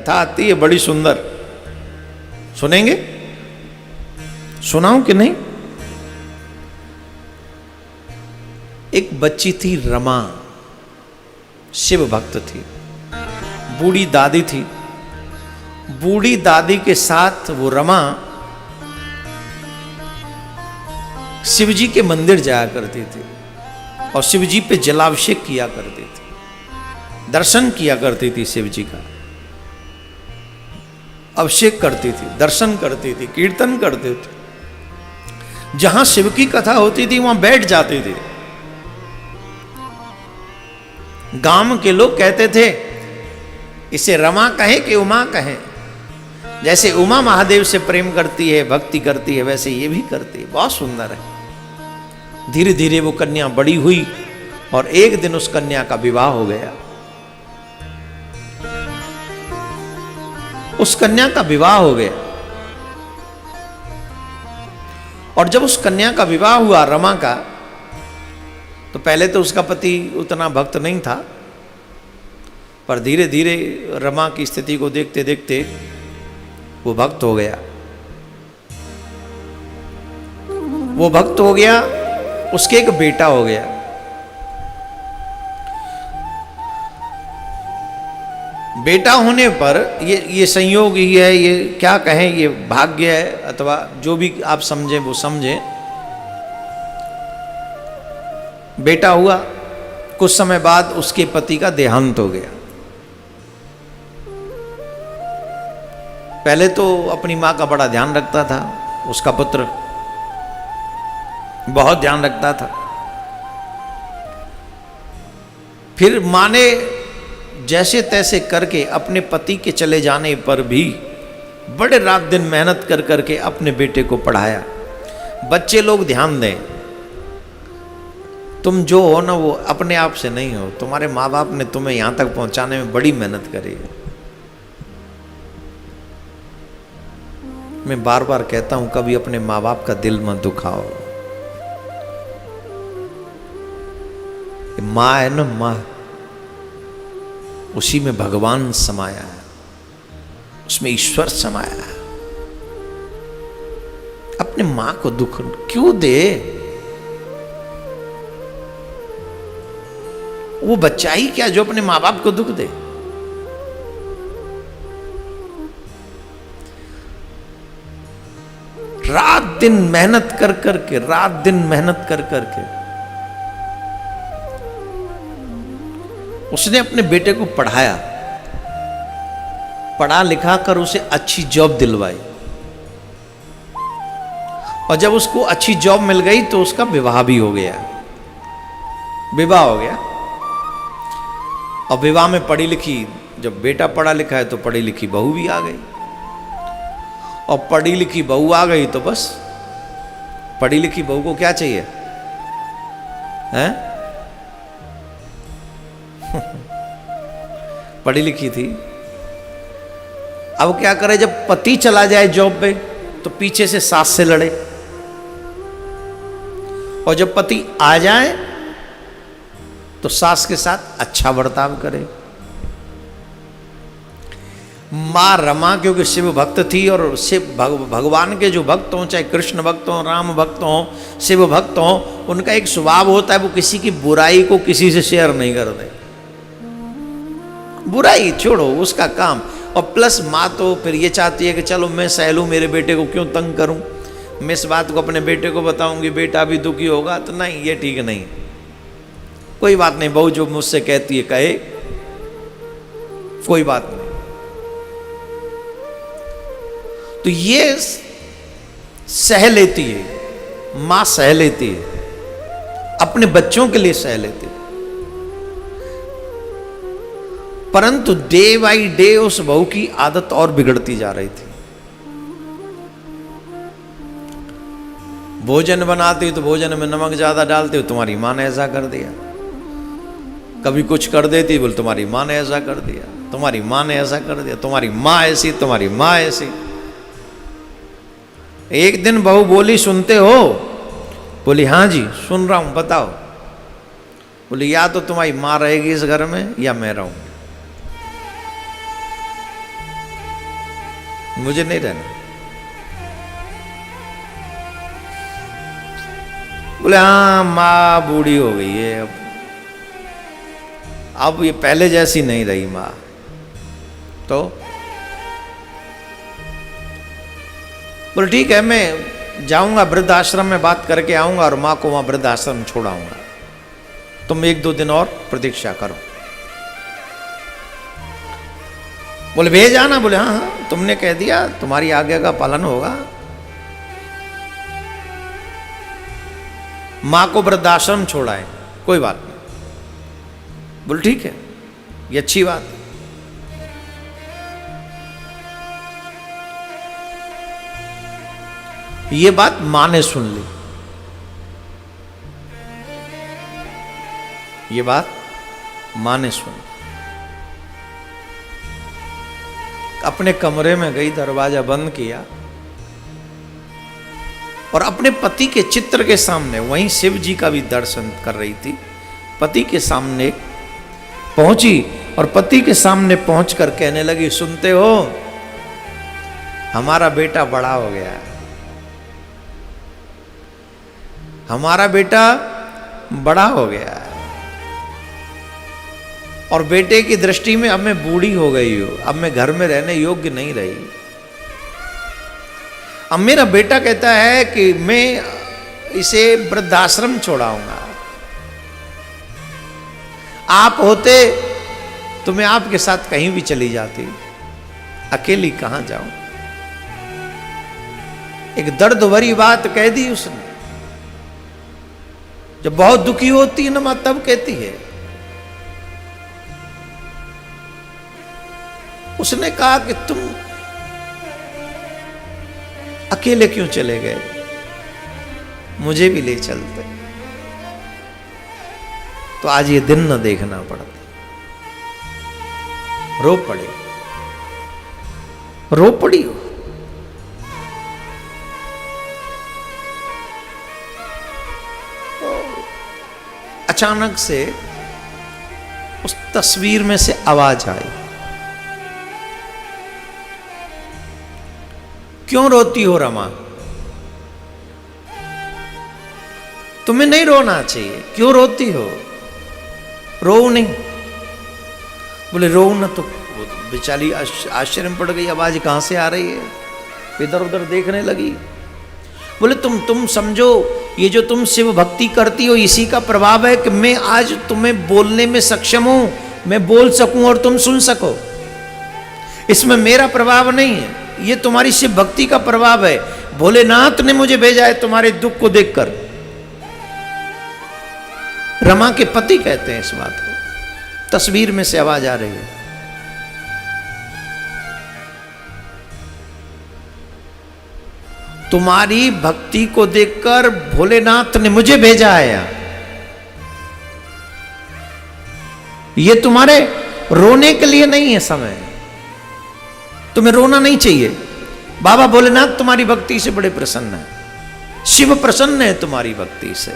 कथा आती है बड़ी सुंदर, सुनेंगे? सुनाऊं कि नहीं? एक बच्ची थी रमा, शिव भक्त थी, बूढ़ी दादी थी। बूढ़ी दादी के साथ वो रमा शिव जी के मंदिर जाया करती थी और शिव जी पे जलाभिषेक किया करती थी, दर्शन किया करती थी, शिव जी का अभिषेक करती थी, दर्शन करती थी, कीर्तन करती थी। जहां शिव की कथा होती थी वहां बैठ जाती थी। गांव के लोग कहते थे इसे रमा कहें कि उमा कहें। जैसे उमा महादेव से प्रेम करती है, भक्ति करती है, वैसे ये भी करती है। बहुत सुंदर है। धीरे धीरे वो कन्या बड़ी हुई और एक दिन उस कन्या का विवाह हो गया। उस कन्या का विवाह हो गया और जब उस कन्या का विवाह हुआ रमा का, तो पहले तो उसका पति उतना भक्त नहीं था, पर धीरे धीरे रमा की स्थिति को देखते देखते वो भक्त हो गया। वो भक्त हो गया, उसके एक बेटा हो गया। बेटा होने पर ये संयोग ही है, ये क्या कहें, ये भाग्य है अथवा जो भी आप समझें वो समझें। बेटा हुआ, कुछ समय बाद उसके पति का देहांत हो गया। पहले तो अपनी मां का बड़ा ध्यान रखता था, उसका पुत्र बहुत ध्यान रखता था। फिर मां ने जैसे तैसे करके अपने पति के चले जाने पर भी बड़े रात दिन मेहनत कर करके अपने बेटे को पढ़ाया। बच्चे लोग ध्यान दें, तुम जो हो ना वो अपने आप से नहीं हो, तुम्हारे माँ बाप ने तुम्हें यहां तक पहुंचाने में बड़ी मेहनत करी है। मैं बार बार कहता हूं कभी अपने माँ बाप का दिल मत दुखाओ। माँ है ना, माँ, उसी में भगवान समाया है, उसमें ईश्वर समाया है। अपने मां को दुख क्यों दे? वो बच्चा ही क्या जो अपने मां बाप को दुख दे? रात दिन मेहनत कर करके, रात दिन मेहनत कर करके उसने अपने बेटे को पढ़ाया, पढ़ा लिखा कर उसे अच्छी जॉब दिलवाई और जब उसको अच्छी जॉब मिल गई तो उसका विवाह भी हो गया। विवाह हो गया और विवाह में पढ़ी लिखी, जब बेटा पढ़ा लिखा है तो पढ़ी लिखी बहू भी आ गई और पढ़ी लिखी बहू आ गई तो बस पढ़ी लिखी बहू को क्या चाहिए, हैं? पढ़ी लिखी थी। अब क्या करे, जब पति चला जाए जॉब पे तो पीछे से सास से लड़े और जब पति आ जाए तो सास के साथ अच्छा बर्ताव करे। मां रमा क्योंकि शिव भक्त थी और शिव भगवान के जो भक्त हों, चाहे कृष्ण भक्त हों, राम भक्त हों, शिव भक्त हों, उनका एक स्वभाव होता है वो किसी की बुराई को किसी से शेयर नहीं करते। बुराई छोड़ो, उसका काम। और प्लस माँ तो फिर ये चाहती है कि चलो मैं सह लूं, मेरे बेटे को क्यों तंग करूं, मैं इस बात को अपने बेटे को बताऊंगी, बेटा भी दुखी होगा। तो नहीं, ये ठीक नहीं। कोई बात नहीं, बहू जो मुझसे कहती है कहे, कोई बात नहीं। तो ये सह लेती है, मां सह लेती है, अपने बच्चों के लिए सह लेती है। परंतु डे बाई डे उस बहू की आदत और बिगड़ती जा रही थी। भोजन बनाती तो भोजन में नमक ज्यादा डालती हो, तुम्हारी मां ने ऐसा कर दिया। कभी कुछ कर देती, बोल तुम्हारी मां ने ऐसा कर दिया, तुम्हारी मां ने ऐसा कर दिया, तुम्हारी मां ऐसी, तुम्हारी मां ऐसी। एक दिन बहू बोली, सुनते हो? बोली हाँ जी सुन रहा हूं, बताओ। बोली या तो तुम्हारी मां रहेगी इस घर में या मैं रहूंगी। मुझे नहीं रहना। बोले हाँ माँ बूढ़ी हो गई है, अब ये पहले जैसी नहीं रही माँ। तो बोले ठीक है, मैं जाऊंगा वृद्धाश्रम में, बात करके आऊंगा और माँ को वहां वृद्धाश्रम छोड़ाऊंगा, तुम 1-2 दिन और प्रतीक्षा करो। बोले भेज आना। बोले हाँ हाँ तुमने कह दिया, तुम्हारी आज्ञा का पालन होगा। मां को वृद्धाश्रम छोड़ाए, कोई बात नहीं। बोले ठीक है, ये अच्छी बात है। ये बात मां ने सुन ली, ये बात मां ने सुनी। अपने कमरे में गई, दरवाजा बंद किया और अपने पति के चित्र के सामने, वहीं शिव जी का भी दर्शन कर रही थी, पति के सामने पहुंची और पति के सामने पहुंचकर कहने लगी, सुनते हो, हमारा बेटा बड़ा हो गया है, हमारा बेटा बड़ा हो गया है और बेटे की दृष्टि में अब मैं बूढ़ी हो गई हूं, अब मैं घर में रहने योग्य नहीं रही। अब मेरा बेटा कहता है कि मैं इसे वृद्धाश्रम छोड़ाऊंगा। आप होते तो मैं आपके साथ कहीं भी चली जाती, अकेली कहां जाऊं। एक दर्द भरी बात कह दी उसने। जब बहुत दुखी होती है ना मां, तब कहती है। उसने कहा कि तुम अकेले क्यों चले गए, मुझे भी ले चलते, तो आज ये दिन न देखना पड़ता। रो पड़ी, रो पड़ी हो। अचानक से उस तस्वीर में से आवाज आई, क्यों रोती हो रमा, तुम्हें नहीं रोना चाहिए, क्यों रोती हो, रो नहीं। बोले रो न, तो बेचारी आश्चर्य में पड़ गई, आवाज कहां से आ रही है, इधर उधर देखने लगी। बोले तुम समझो, ये जो तुम शिव भक्ति करती हो इसी का प्रभाव है कि मैं आज तुम्हें बोलने में सक्षम हूं, मैं बोल सकूं और तुम सुन सको। इसमें मेरा प्रभाव नहीं है, ये तुम्हारी शिव भक्ति का प्रभाव है। भोलेनाथ ने मुझे भेजा है तुम्हारे दुख को देखकर। रमा के पति कहते हैं इस बात को। तस्वीर में से आवाज आ रही है। तुम्हारी भक्ति को देखकर भोलेनाथ ने मुझे भेजा है यहां। ये तुम्हारे रोने के लिए नहीं है समय, तुम्हें रोना नहीं चाहिए। बाबा भोलेनाथ तुम्हारी भक्ति से बड़े प्रसन्न है, शिव प्रसन्न है तुम्हारी भक्ति से।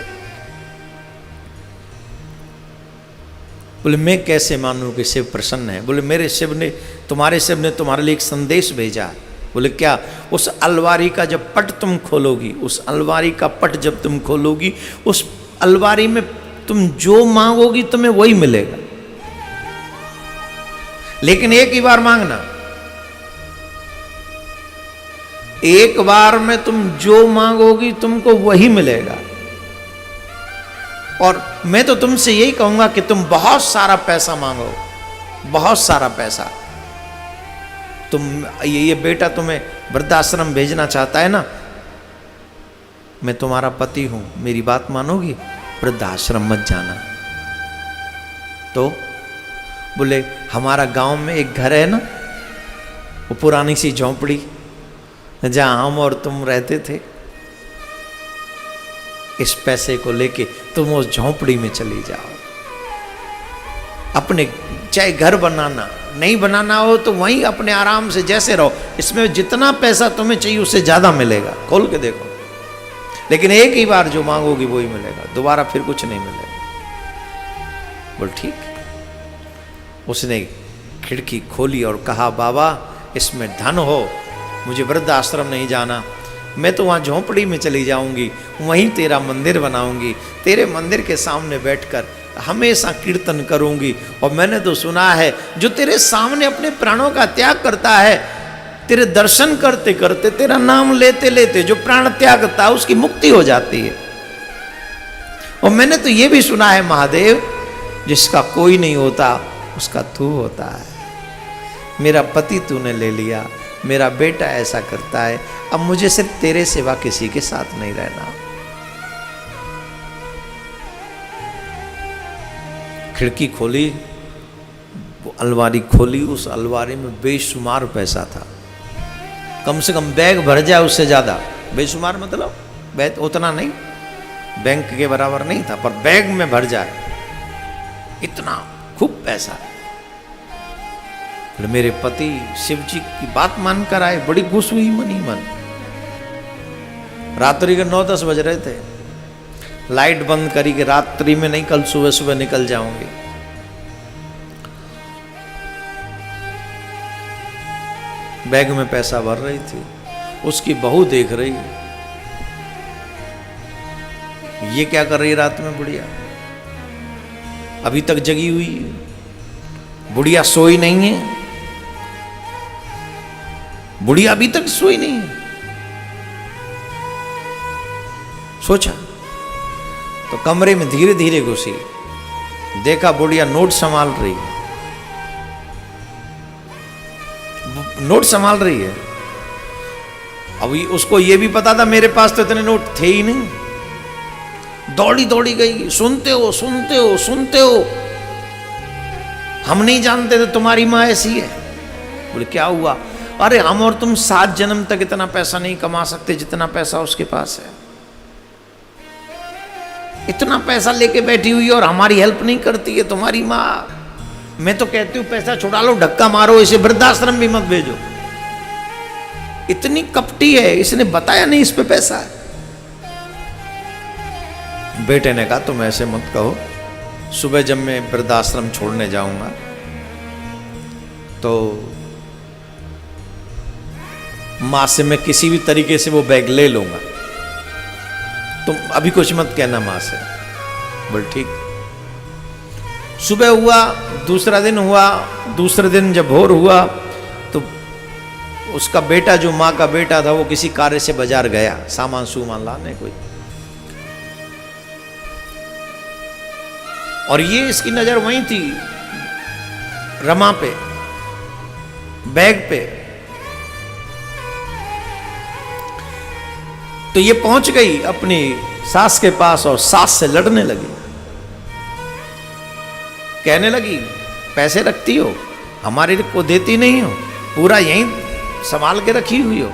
बोले मैं कैसे मानूं कि शिव प्रसन्न है। बोले मेरे शिव ने, तुम्हारे शिव ने तुम्हारे लिए एक संदेश भेजा। बोले क्या? उस अलमारी का जब पट तुम खोलोगी, उस अलमारी का पट जब तुम खोलोगी, उस अलमारी में तुम जो मांगोगी तुम्हें वही मिलेगा, लेकिन एक ही बार मांगना। एक बार में तुम जो मांगोगी तुमको वही मिलेगा। और मैं तो तुमसे यही कहूंगा कि तुम बहुत सारा पैसा मांगो, बहुत सारा पैसा। तुम ये बेटा तुम्हें वृद्धाश्रम भेजना चाहता है ना, मैं तुम्हारा पति हूं, मेरी बात मानोगी? वृद्धाश्रम मत जाना। तो बोले हमारा गांव में एक घर है ना, वो पुरानी सी झोंपड़ी जहां हम और तुम रहते थे, इस पैसे को लेके तुम उस झोंपड़ी में चली जाओ। अपने चाहे घर बनाना नहीं बनाना हो तो वहीं अपने आराम से जैसे रहो, इसमें जितना पैसा तुम्हें चाहिए उससे ज्यादा मिलेगा, खोल के देखो। लेकिन एक ही बार जो मांगोगी वही मिलेगा, दोबारा फिर कुछ नहीं मिलेगा। बोल ठीक। उसने खिड़की खोली और कहा बाबा इसमें धन हो मुझे वृद्धाश्रम नहीं जाना, मैं तो वहाँ झोंपड़ी में चली जाऊंगी, वहीं तेरा मंदिर बनाऊंगी, तेरे मंदिर के सामने बैठकर हमेशा कीर्तन करूंगी। और मैंने तो सुना है जो तेरे सामने अपने प्राणों का त्याग करता है, तेरे दर्शन करते करते, तेरा नाम लेते लेते जो प्राण त्यागता है उसकी मुक्ति हो जाती है। और मैंने तो ये भी सुना है महादेव, जिसका कोई नहीं होता उसका तू होता है। मेरा पति तूने ले लिया, मेरा बेटा ऐसा करता है, अब मुझे सिर्फ तेरे सिवा किसी के साथ नहीं रहना। खिड़की खोली, वो अलमारी खोली, उस अलमारी में बेशुमार पैसा था, कम से कम बैग भर जाए उससे ज़्यादा। बेशुमार मतलब बैग उतना नहीं, बैंक के बराबर नहीं था, पर बैग में भर जाए इतना खूब पैसा। फिर मेरे पति शिव जी की बात मानकर आए, बड़ी खुश हुई मनी मन। रात्रि के 9-10 बज रहे थे, लाइट बंद करी कि रात्रि में नहीं, कल सुबह सुबह निकल जाऊंगी। बैग में पैसा भर रही थी, उसकी बहू देख रही, ये क्या कर रही है रात में बुढ़िया, अभी तक जगी हुई है, बुढ़िया सोई नहीं है, बुढ़िया अभी तक सोई नहीं है। सोचा तो कमरे में धीरे धीरे घुसी, देखा बुढ़िया नोट संभाल रही है, नोट संभाल रही है। अभी उसको ये भी पता था मेरे पास तो इतने नोट थे ही नहीं। दौड़ी दौड़ी गई, सुनते हो सुनते हो सुनते हो, हम नहीं जानते थे तुम्हारी माँ ऐसी है। बोले क्या हुआ? अरे हम और तुम 7 जन्म तक इतना पैसा नहीं कमा सकते जितना पैसा उसके पास है। इतना पैसा लेके बैठी हुई और हमारी हेल्प नहीं करती है तुम्हारी माँ। मैं तो कहती हूँ पैसा छुड़ा लो, धक्का मारो, इसे वृद्धाश्रम भी मत भेजो। इतनी कपटी है, इसने बताया नहीं इस पे पैसा है। बेटे ने कहा तुम ऐसे मत कहो, सुबह जब मैं वृद्धाश्रम छोड़ने जाऊंगा तो माँ से मैं किसी भी तरीके से वो बैग ले लूंगा, तुम अभी कुछ मत कहना माँ से। बोल ठीक। सुबह हुआ, दूसरा दिन हुआ, दूसरे दिन जब भोर हुआ तो उसका बेटा, जो माँ का बेटा था, वो किसी कार्य से बाजार गया सामान सूमान लाने कोई, और ये इसकी नजर वहीं थी रमा पे, बैग पे। तो ये पहुंच गई अपनी सास के पास और सास से लड़ने लगी, कहने लगी पैसे रखती हो, हमारे को देती नहीं हो, पूरा यहीं संभाल के रखी हुई हो,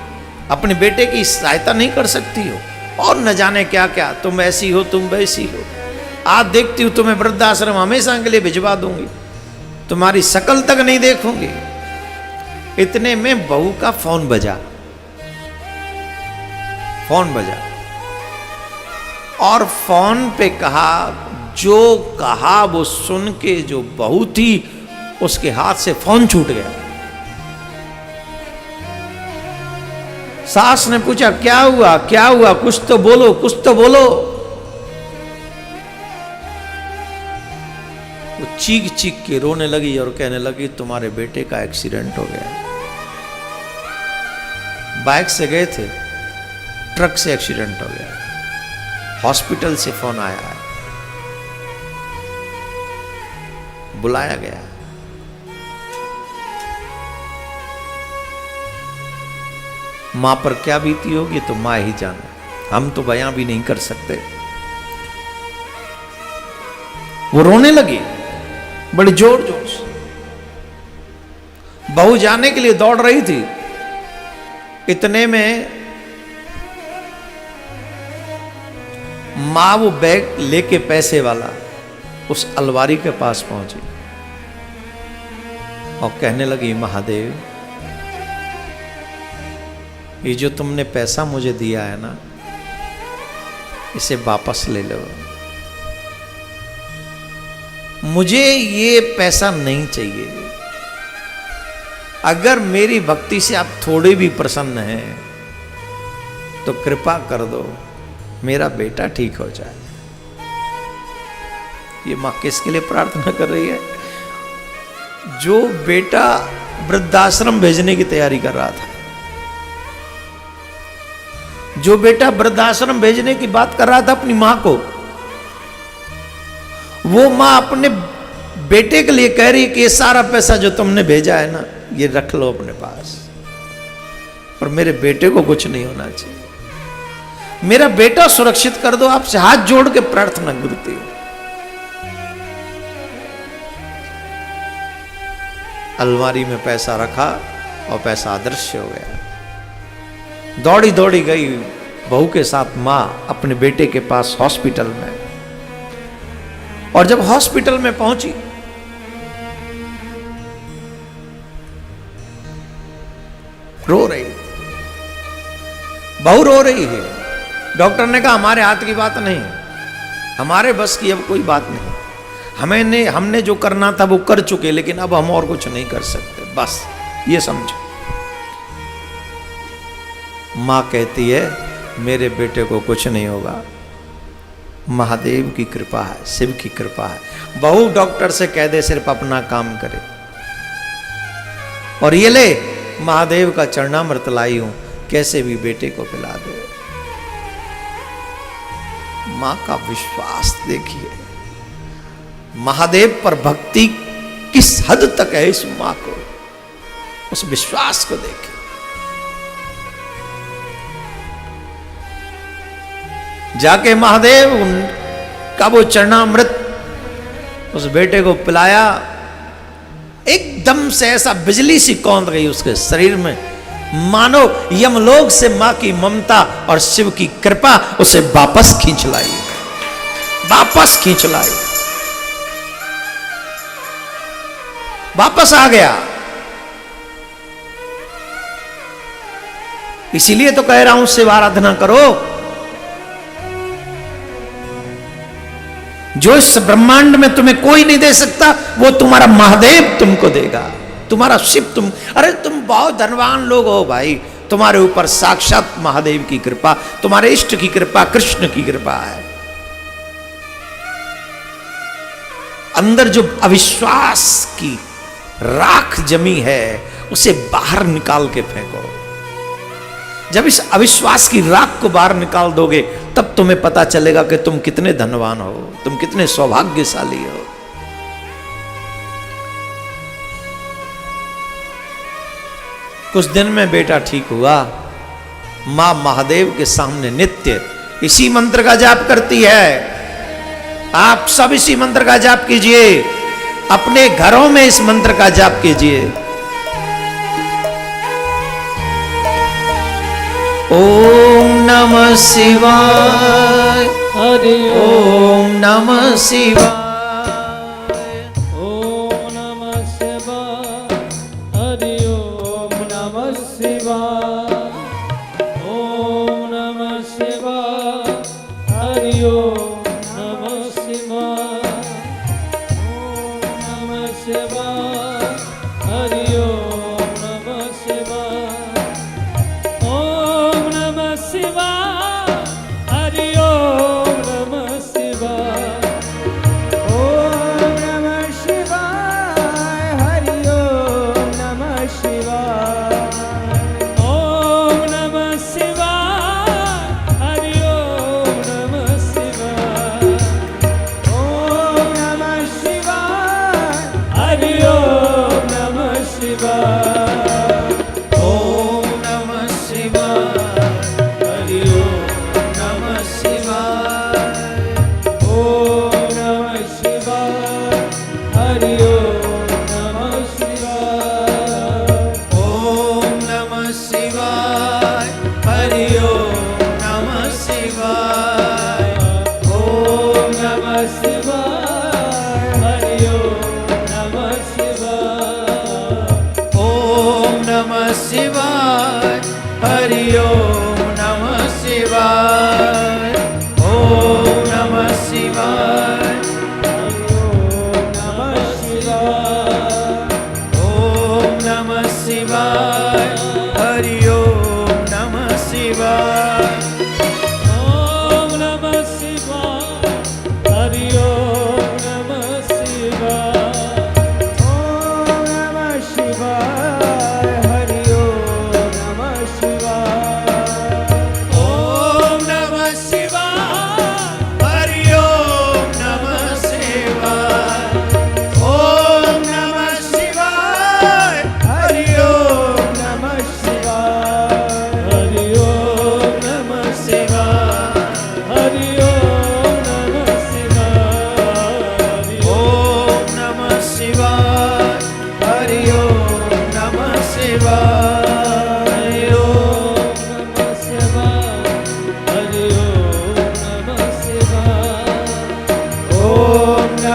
अपने बेटे की सहायता नहीं कर सकती हो, और न जाने क्या क्या, तुम ऐसी हो तुम वैसी हो। आज देखती हूँ तुम्हें वृद्धाश्रम हमेशा के लिए भिजवा दूंगी, तुम्हारी शकल तक नहीं देखूंगी। इतने में बहू का फोन बजा, फोन बजा और फोन पे कहा, जो कहा वो सुन के जो बहू थी उसके हाथ से फोन छूट गया। सास ने पूछा क्या हुआ क्या हुआ, कुछ तो बोलो कुछ तो बोलो। वो चीख चीख के रोने लगी और कहने लगी तुम्हारे बेटे का एक्सीडेंट हो गया, बाइक से गए थे, ट्रक से एक्सीडेंट हो गया, हॉस्पिटल से फोन आया है, बुलाया गया। मां पर क्या बीती होगी तो मां ही जाने, हम तो बयां भी नहीं कर सकते। वो रोने लगी बड़ी जोर जोर से, बहू जाने के लिए दौड़ रही थी। इतने में मां वो बैग लेके पैसे वाला उस अलमारी के पास पहुंची और कहने लगी महादेव, ये जो तुमने पैसा मुझे दिया है ना, इसे वापस ले लो, मुझे ये पैसा नहीं चाहिए। अगर मेरी भक्ति से आप थोड़े भी प्रसन्न हैं तो कृपा कर दो मेरा बेटा ठीक हो जाए। ये मां किसके लिए प्रार्थना कर रही है? जो बेटा वृद्धाश्रम भेजने की तैयारी कर रहा था, जो बेटा वृद्धाश्रम भेजने की बात कर रहा था अपनी मां को, वो मां अपने बेटे के लिए कह रही है कि ये सारा पैसा जो तुमने भेजा है ना, ये रख लो अपने पास, और मेरे बेटे को कुछ नहीं होना चाहिए, मेरा बेटा सुरक्षित कर दो, आपसे हाथ जोड़ के प्रार्थना करती हूं। अलमारी में पैसा रखा और पैसा अदृश्य हो गया। दौड़ी दौड़ी गई बहू के साथ मां अपने बेटे के पास हॉस्पिटल में, और जब हॉस्पिटल में पहुंची रो रही, बहू रो रही है। डॉक्टर ने कहा हमारे हाथ की बात नहीं, हमारे बस की अब कोई बात नहीं, हमने जो करना था वो कर चुके, लेकिन अब हम और कुछ नहीं कर सकते, बस ये समझो। मां कहती है मेरे बेटे को कुछ नहीं होगा, महादेव की कृपा है, शिव की कृपा है। बहू डॉक्टर से कह दे सिर्फ अपना काम करे, और ये ले महादेव का चरणामृत लाई हूं, कैसे भी बेटे को पिला दे। मां का विश्वास देखिए, महादेव पर भक्ति किस हद तक है इस मां को, उस विश्वास को देखिए। जाके महादेव उनका वो चरणामृत उस बेटे को पिलाया, एकदम से ऐसा बिजली सी कौंध गई उसके शरीर में, मानो यमलोक से मां की ममता और शिव की कृपा उसे वापस खींच लाई, वापस खींच लाई, वापस आ गया। इसीलिए तो कह रहा हूं शिव आराधना करो। जो इस ब्रह्मांड में तुम्हें कोई नहीं दे सकता, वो तुम्हारा महादेव तुमको देगा, तुम्हारा शिव तुम। अरे तुम बहुत धनवान लोग हो भाई, तुम्हारे ऊपर साक्षात महादेव की कृपा, तुम्हारे इष्ट की कृपा, कृष्ण की कृपा है। अंदर जो अविश्वास की राख जमी है उसे बाहर निकाल के फेंको। जब इस अविश्वास की राख को बाहर निकाल दोगे तब तुम्हें पता चलेगा कि तुम कितने धनवान हो, तुम कितने सौभाग्यशाली हो। कुछ दिन में बेटा ठीक हुआ। मां महादेव के सामने नित्य इसी मंत्र का जाप करती है। आप सब इसी मंत्र का जाप कीजिए, अपने घरों में इस मंत्र का जाप कीजिए। ओम नमः शिवाय, हरि ओम नमः शिवाय, ओम नमः शिवाय, हरि ओम नमः शिवाय, ओम नमः शिवाय, हरि ओम नमः शिवाय, ओम नमः शिवाय, हरि ओम नमः शिवाय, ओम नमः शिवाय, हरि ओम नमः शिवाय, ओम नमः शिवाय, हरि ओम नमः शिवाय, ओम नमः शिवाय, हरि ओम नमः शिवाय,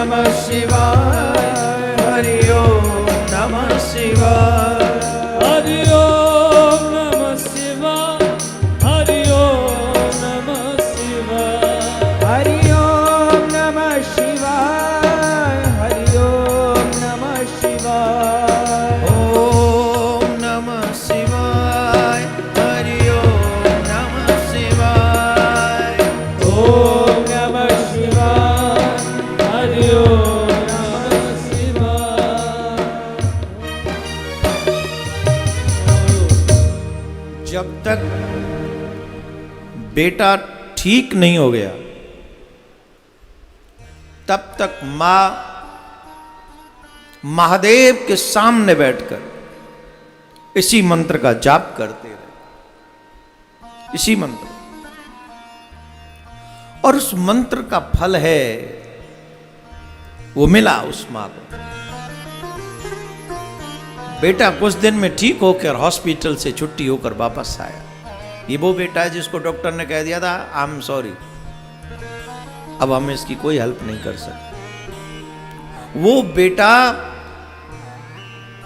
नमः शिवाय, हरि ओम नमः शिवाय। हरि ओम नमः शिवाय, हरि ओम नमः शिवाय। हरि ओम नमः शिवाय, हरि ओम नमः शिवाय। ओम नमः शिवाय, हरि ओम नमः शिवाय। ओम नमः शिवाय, हरि ओम नमः शिवाय। जब तक बेटा ठीक नहीं हो गया तब तक मां महादेव के सामने बैठकर इसी मंत्र का जाप करते रहे, इसी मंत्र। और उस मंत्र का फल है वो मिला उस मां को। बेटा कुछ दिन में ठीक होकर हॉस्पिटल से छुट्टी होकर वापस आया। ये वो बेटा है जिसको डॉक्टर ने कह दिया था आई एम सॉरी, अब हम इसकी कोई हेल्प नहीं कर सकते। वो बेटा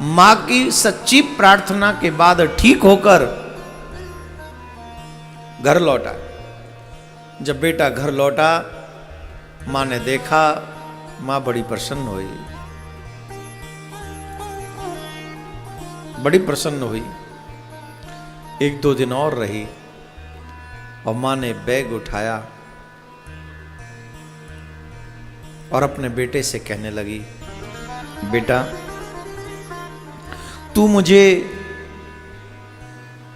मां की सच्ची प्रार्थना के बाद ठीक होकर घर लौटा। जब बेटा घर लौटा, मां ने देखा, मां बड़ी प्रसन्न हुई, बड़ी प्रसन्न हुई। एक दो दिन और रही और मां ने बैग उठाया और अपने बेटे से कहने लगी, बेटा तू मुझे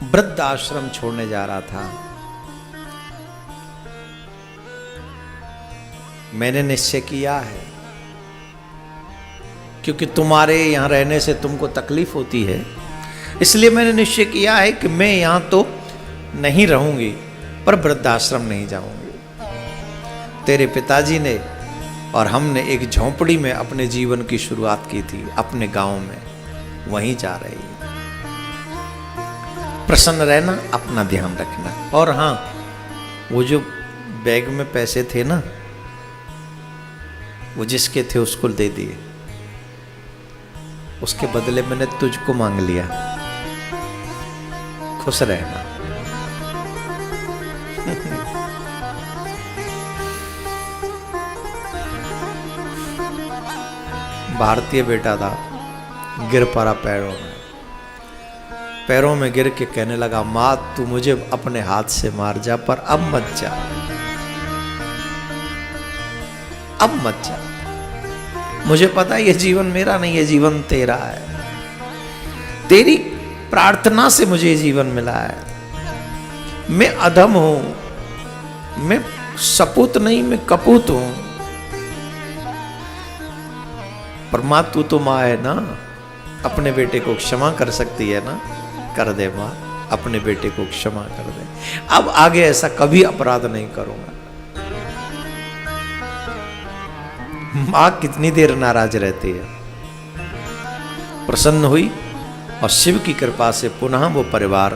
वृद्ध आश्रम छोड़ने जा रहा था, मैंने निश्चय किया है, क्योंकि तुम्हारे यहां रहने से तुमको तकलीफ होती है, इसलिए मैंने निश्चय किया है कि मैं यहां तो नहीं रहूंगी पर वृद्धाश्रम नहीं जाऊंगी। तेरे पिताजी ने और हमने एक झोंपड़ी में अपने जीवन की शुरुआत की थी, अपने गांव में, वहीं जा रही है। प्रसन्न रहना, अपना ध्यान रखना। और हां, वो जो बैग में पैसे थे ना, वो जिसके थे उसको दे दिए, उसके बदले मैंने तुझको मांग लिया। खुश रहना। भारतीय बेटा था, गिर पड़ा पैरों में गिर के कहने लगा, मां तू मुझे अपने हाथ से मार जा पर अब मत जा, अब मत जा। मुझे पता है ये जीवन मेरा नहीं, ये जीवन तेरा है। तेरी प्रार्थना से मुझे ये जीवन मिला है। मैं अधम हूं, मैं सपूत नहीं, मैं कपूत हूं, पर मां तू तो मां है ना, अपने बेटे को क्षमा कर सकती है ना, कर दे मां, अपने बेटे को क्षमा कर दे। अब आगे ऐसा कभी अपराध नहीं करूंगा। मां कितनी देर नाराज रहती है। प्रसन्न हुई और शिव की कृपा से पुनः वो परिवार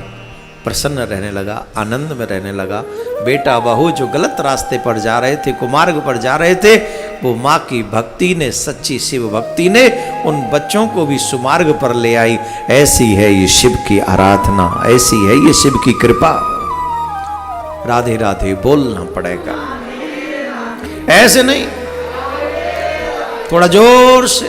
प्रसन्न रहने लगा, आनंद में रहने लगा। बेटा बहू जो गलत रास्ते पर जा रहे थे, कुमार्ग पर जा रहे थे, वो मां की भक्ति ने, सच्ची शिव भक्ति ने उन बच्चों को भी सुमार्ग पर ले आई। ऐसी है ये शिव की आराधना, ऐसी है ये शिव की कृपा। राधे राधे बोलना पड़ेगा, ऐसे नहीं, थोड़ा जोर से।